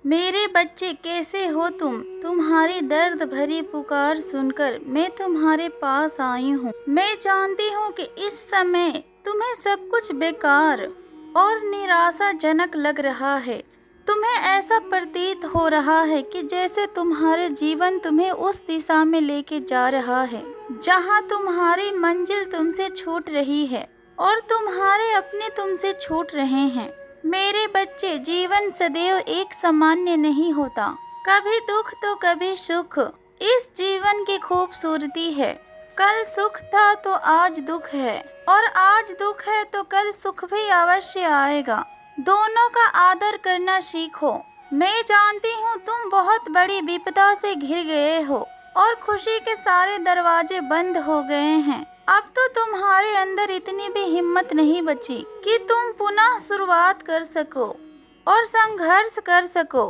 मेरे बच्चे कैसे हो तुम? तुम्हारी दर्द भरी पुकार सुनकर मैं तुम्हारे पास आई हूँ। मैं जानती हूँ कि इस समय तुम्हें सब कुछ बेकार और निराशाजनक लग रहा है। तुम्हें ऐसा प्रतीत हो रहा है कि जैसे तुम्हारे जीवन तुम्हें उस दिशा में लेके जा रहा है जहाँ तुम्हारी मंजिल तुमसे छूट रही है और तुम्हारे अपने तुमसे छूट रहे हैं। मेरे बच्चे, जीवन सदैव एक सामान्य नहीं होता। कभी दुख तो कभी सुख। इस जीवन की खूबसूरती है। कल सुख था तो आज दुख है, और आज दुख है तो कल सुख भी अवश्य आएगा। दोनों का आदर करना सीखो। मैं जानती हूँ तुम बहुत बड़ी विपदा से घिर गए हो और खुशी के सारे दरवाजे बंद हो गए हैं। अब तो तुम्हारे अंदर इतनी भी हिम्मत नहीं बची कि तुम पुनः शुरुआत कर सको और संघर्ष कर सको।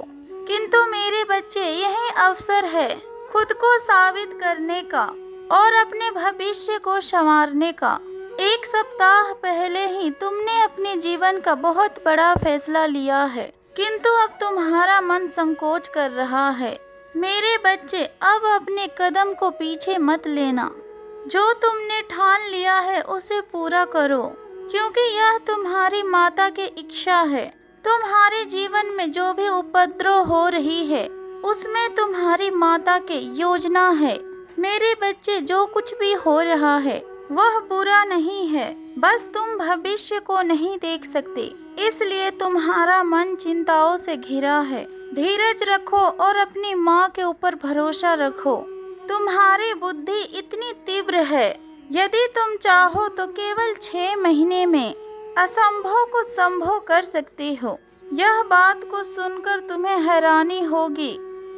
किंतु मेरे बच्चे, यही अवसर है खुद को साबित करने का और अपने भविष्य को संवारने का। एक सप्ताह पहले ही तुमने अपने जीवन का बहुत बड़ा फैसला लिया है, किंतु अब तुम्हारा मन संकोच कर रहा है। मेरे बच्चे, अब अपने कदम को पीछे मत लेना। जो तुमने ठान लिया है उसे पूरा करो, क्योंकि यह तुम्हारी माता की इच्छा है। तुम्हारे जीवन में जो भी उपद्रव हो रही है उसमें तुम्हारी माता की योजना है। मेरे बच्चे, जो कुछ भी हो रहा है वह बुरा नहीं है, बस तुम भविष्य को नहीं देख सकते, इसलिए तुम्हारा मन चिंताओं से घिरा है। धीरज रखो और अपनी माँ के ऊपर भरोसा रखो। तुम्हारी बुद्धि इतनी तीव्र है, यदि तुम चाहो तो केवल 6 महीने में असंभव को संभव कर सकते हो। यह बात को सुनकर तुम्हें हैरानी होगी,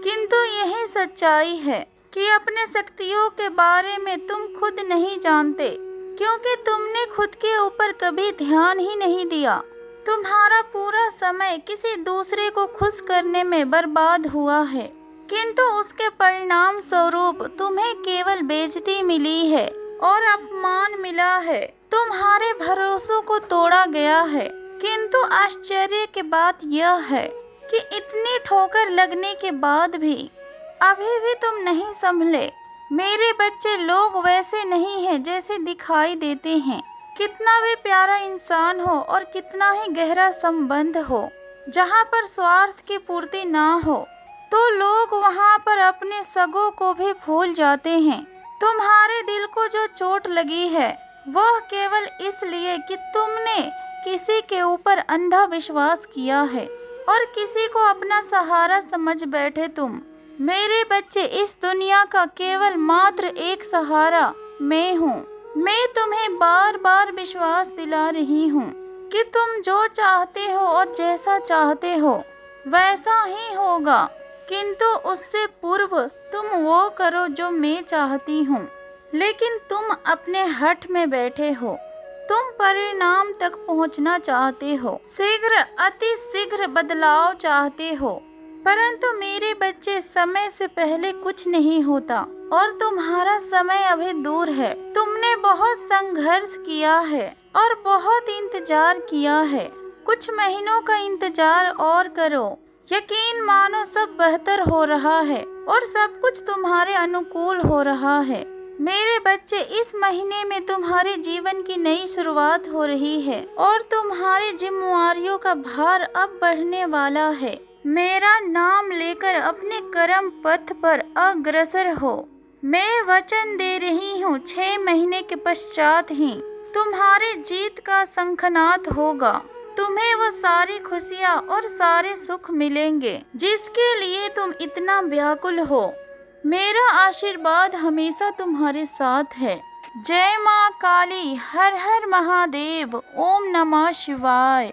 किंतु यही सच्चाई है कि अपने शक्तियों के बारे में तुम खुद नहीं जानते, क्योंकि तुमने खुद के ऊपर कभी ध्यान ही नहीं दिया। तुम्हारा पूरा समय किसी दूसरे को खुश करने में बर्बाद हुआ है, किंतु उसके परिणाम स्वरूप तुम्हें केवल बेइज्जती मिली है और अपमान मिला है। तुम्हारे भरोसों को तोड़ा गया है, किंतु आश्चर्य की बात यह है कि इतनी ठोकर लगने के बाद भी अभी भी तुम नहीं संभले। मेरे बच्चे, लोग वैसे नहीं हैं जैसे दिखाई देते हैं। कितना भी प्यारा इंसान हो और कितना ही गहरा संबंध हो, जहाँ पर स्वार्थ की पूर्ति ना हो, तो लोग वहाँ पर अपने सगों को भी भूल जाते हैं। तुम्हारे दिल को जो चोट लगी है वह केवल इसलिए कि तुमने किसी के ऊपर अंधा विश्वास किया है और किसी को अपना सहारा समझ बैठे तुम। मेरे बच्चे, इस दुनिया का केवल मात्र एक सहारा मैं हूँ। मैं तुम्हें बार बार विश्वास दिला रही हूँ कि तुम जो चाहते हो और जैसा चाहते हो वैसा ही होगा, किंतु उससे पूर्व तुम वो करो जो मैं चाहती हूँ। लेकिन तुम अपने हठ में बैठे हो। तुम परिणाम तक पहुँचना चाहते हो, शीघ्र अति शीघ्र बदलाव चाहते हो, परंतु मेरे बच्चे, समय से पहले कुछ नहीं होता और तुम्हारा समय अभी दूर है। तुमने बहुत संघर्ष किया है और बहुत इंतजार किया है। कुछ महीनों का इंतजार और करो। यकीन मानो सब बेहतर हो रहा है और सब कुछ तुम्हारे अनुकूल हो रहा है। मेरे बच्चे, इस महीने में तुम्हारे जीवन की नई शुरुआत हो रही है और तुम्हारी जिम्मेवारियों का भार अब बढ़ने वाला है। मेरा नाम लेकर अपने कर्म पथ पर अग्रसर हो। मैं वचन दे रही हूँ, 6 महीने के पश्चात ही तुम्हारे जीत का शंखनाद होगा। तुम्हें वो सारी खुशियाँ और सारे सुख मिलेंगे जिसके लिए तुम इतना व्याकुल हो। मेरा आशीर्वाद हमेशा तुम्हारे साथ है। जय माँ काली, हर हर महादेव, ओम नमः शिवाय।